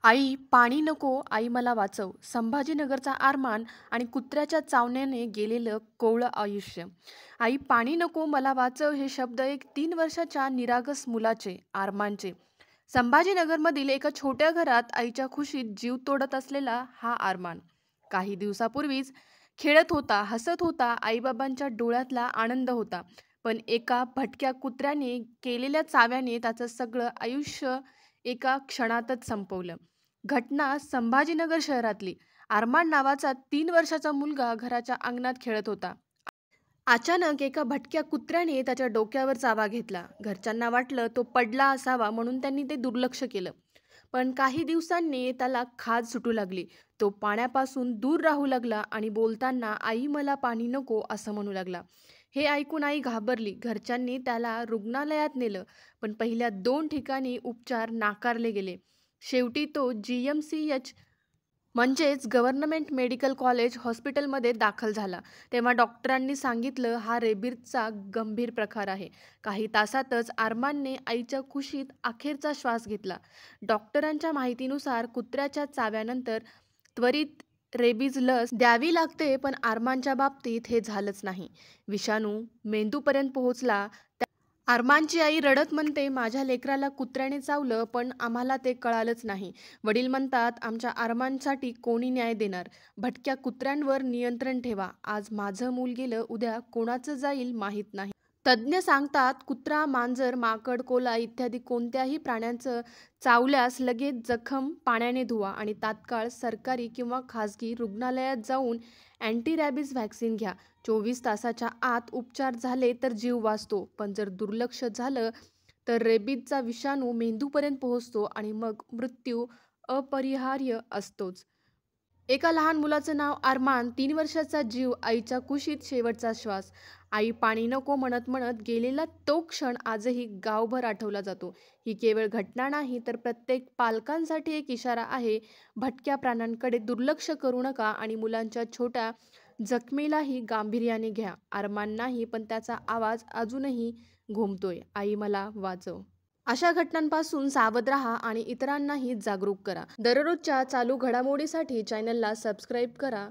आई पाणी नको, आई मला वाचव. संभाजीनगरचा आरमान आणि कुत्र्याच्या चावण्याने गेलेलं कोवळं आयुष्य. आई पाणी नको, मला वाचव हे शब्द एक 3 वर्षाच्या निरागस मुलाचे, आरमानचे. संभाजीनगरमधील एका छोट्या घरात आईच्या खुशीत जीव तोडत असलेला हा आरमान. काही दिवसापूर्वीच खेळत होता, हसत होता, आईबाबांच्या डोळ्यातला आनंद होता. पण एका भटक्या कुत्र्याने केलेल्या चाव्याने त्याचं सगळं आयुष्य एका क्षणातच संपवलं. घटना संभाजीनगर शहरातली. अरमान नावाचा 3 वर्षाचा मुलगा घराच्या अंगणात खेळत होता. अचानक एका भटक्या कुत्र्याने त्याच्या डोक्यावर चावा घेतला. घरच्यांना वाटलं तो पडला असावा म्हणून त्यांनी ते दुर्लक्ष केलं. पण काही दिवसांनी त्याला खाज सुटू लागली. तो पाण्यापासून दूर राहू लागला आणि बोलताना आई मला पाणी नको असं म्हणू लागला. हे ऐकून आई घाबरली. घरच्यांनी त्याला रुग्णालयात नेलं, पण पहिल्या 2 ठिकाणी उपचार नाकारले गेले. शेवटी तो GMCH म्हणजेच गव्हर्नमेंट मेडिकल कॉलेज हॉस्पिटलमध्ये दाखल झाला. तेव्हा डॉक्टरांनी सांगितलं हा रेबीजचा गंभीर प्रकार आहे. काही तासातच अरमानने आईच्या कुशीत अखेरचा श्वास घेतला. डॉक्टरांच्या माहितीनुसार कुत्र्याच्या चाव्यानंतर त्वरित रेबीज लस द्यावी लागते, पण अरमानच्या बाबतीत हे झालंच नाही. विषाणू मेंदूपर्यंत पोहोचला. अरमानची आई रडत म्हणते, माझ्या लेकराला कुत्र्याने चावलं, पण आम्हाला ते कळालंच नाही. वडील म्हणतात, आमच्या अरमानसाठी कोणी न्याय देणार? भटक्या कुत्र्यांवर नियंत्रण ठेवा. आज माझं मूल गेलं, उद्या कोणाचं जाईल माहीत नाही. तज्ज्ञ सांगतात, कुत्रा, मांजर, माकड, कोल्हा इत्यादी कोणत्याही प्राण्यांचं चावल्यास लगेच जखम पाण्याने धुवा आणि तात्काळ सरकारी किंवा खाजगी रुग्णालयात जाऊन अँटी रॅबिज व्हॅक्सिन घ्या. 24 तासाच्या आत उपचार झाले तर जीव वाचतो, पण जर दुर्लक्ष झालं तर रेबीजचा विषाणू मेंदूपर्यंत पोहोचतो आणि मग मृत्यू अपरिहार्य असतोच. एका लहान मुलाचं नाव अरमान, 3 वर्षाचा जीव, आईच्या कुशीत शेवटचा श्वास. आई पाणी नको म्हणत म्हणत गेलेला तो क्षण आजही गावभर आठवला जातो. ही केवळ घटना नाही तर प्रत्येक पालकांसाठी एक इशारा आहे. भटक्या प्राण्यांकडे दुर्लक्ष करू नका आणि मुलांच्या छोट्या जखमेलाही गांभीर्याने घ्या. अरमान नाही, पण त्याचा आवाज अजूनही घुमतोय, आई मला वाचव. अशा घटनांपासून सावध राहा आणि इतरांनाही जागरूक करा. दररोजच्या चालू घडामोडीसाठी चॅनलला सबस्क्राईब करा.